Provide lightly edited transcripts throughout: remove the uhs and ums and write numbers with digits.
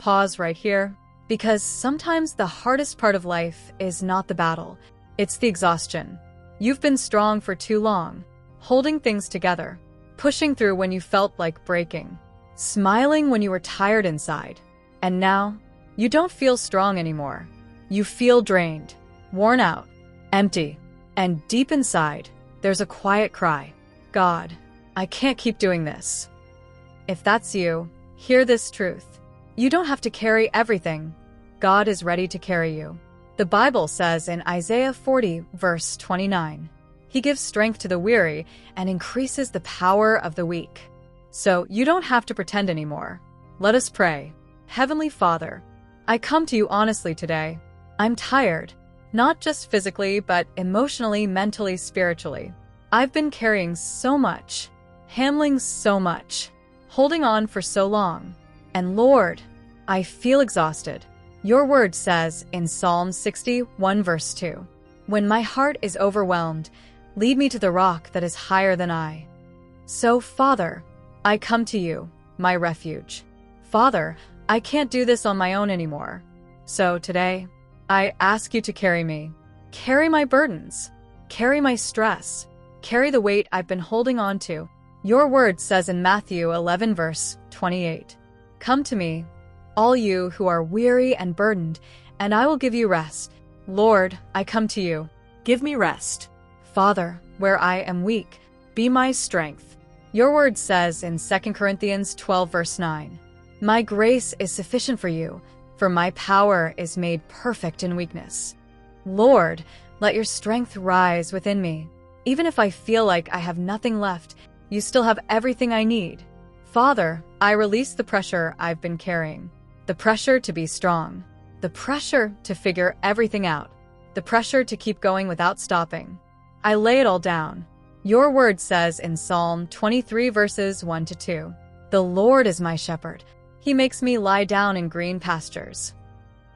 pause right here, because sometimes the hardest part of life is not the battle, it's the exhaustion. You've been strong for too long, holding things together, pushing through when you felt like breaking, smiling when you were tired inside. And now, you don't feel strong anymore. You feel drained, worn out, empty. And deep inside, there's a quiet cry. God, I can't keep doing this. If that's you, hear this truth. You don't have to carry everything. God is ready to carry you. The Bible says in Isaiah 40, verse 29, He gives strength to the weary and increases the power of the weak. So you don't have to pretend anymore. Let us pray. Heavenly Father, I come to you honestly today. I'm tired, not just physically, but emotionally, mentally, spiritually. I've been carrying so much, handling so much, holding on for so long. And Lord, I feel exhausted. Your word says in Psalm 61 verse 2, When my heart is overwhelmed, lead me to the rock that is higher than I. So, Father, I come to you, my refuge. Father, I can't do this on my own anymore. So today, I ask you to carry me. Carry my burdens. Carry my stress. Carry the weight I've been holding on to. Your word says in Matthew 11 verse 28, Come to me, all you who are weary and burdened, and I will give you rest. Lord, I come to you. Give me rest. Father, where I am weak, be my strength. Your word says in 2 Corinthians 12 verse 9, My grace is sufficient for you, for my power is made perfect in weakness. Lord, let your strength rise within me. Even if I feel like I have nothing left, you still have everything I need. Father, I release the pressure I've been carrying. The pressure to be strong. The pressure to figure everything out. The pressure to keep going without stopping. I lay it all down. Your word says in Psalm 23 verses 1 to 2, The Lord is my shepherd. He makes me lie down in green pastures.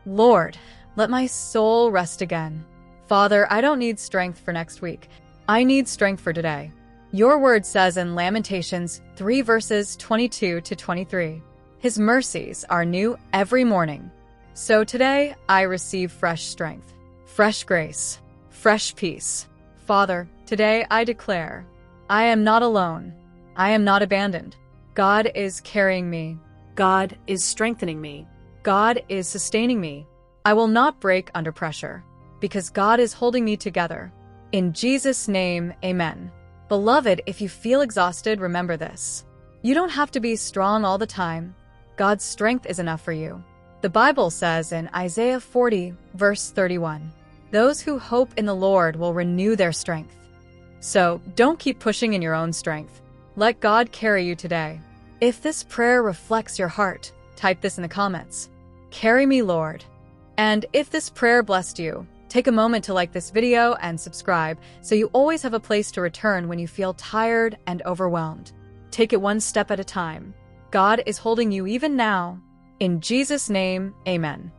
Lord, let my soul rest again. Father, I don't need strength for next week. I need strength for today. Your word says in Lamentations 3 verses 22 to 23, His mercies are new every morning. So today, I receive fresh strength, fresh grace, fresh peace. Father, today I declare, I am not alone. I am not abandoned. God is carrying me. God is strengthening me. God is sustaining me. I will not break under pressure, because God is holding me together. In Jesus' name, amen. Beloved, if you feel exhausted, remember this. You don't have to be strong all the time. God's strength is enough for you. The Bible says in Isaiah 40, verse 31, Those who hope in the Lord will renew their strength. So, don't keep pushing in your own strength. Let God carry you today. If this prayer reflects your heart, type this in the comments. Carry me, Lord. And if this prayer blessed you, take a moment to like this video and subscribe so you always have a place to return when you feel tired and overwhelmed. Take it one step at a time. God is holding you even now. In Jesus' name, amen.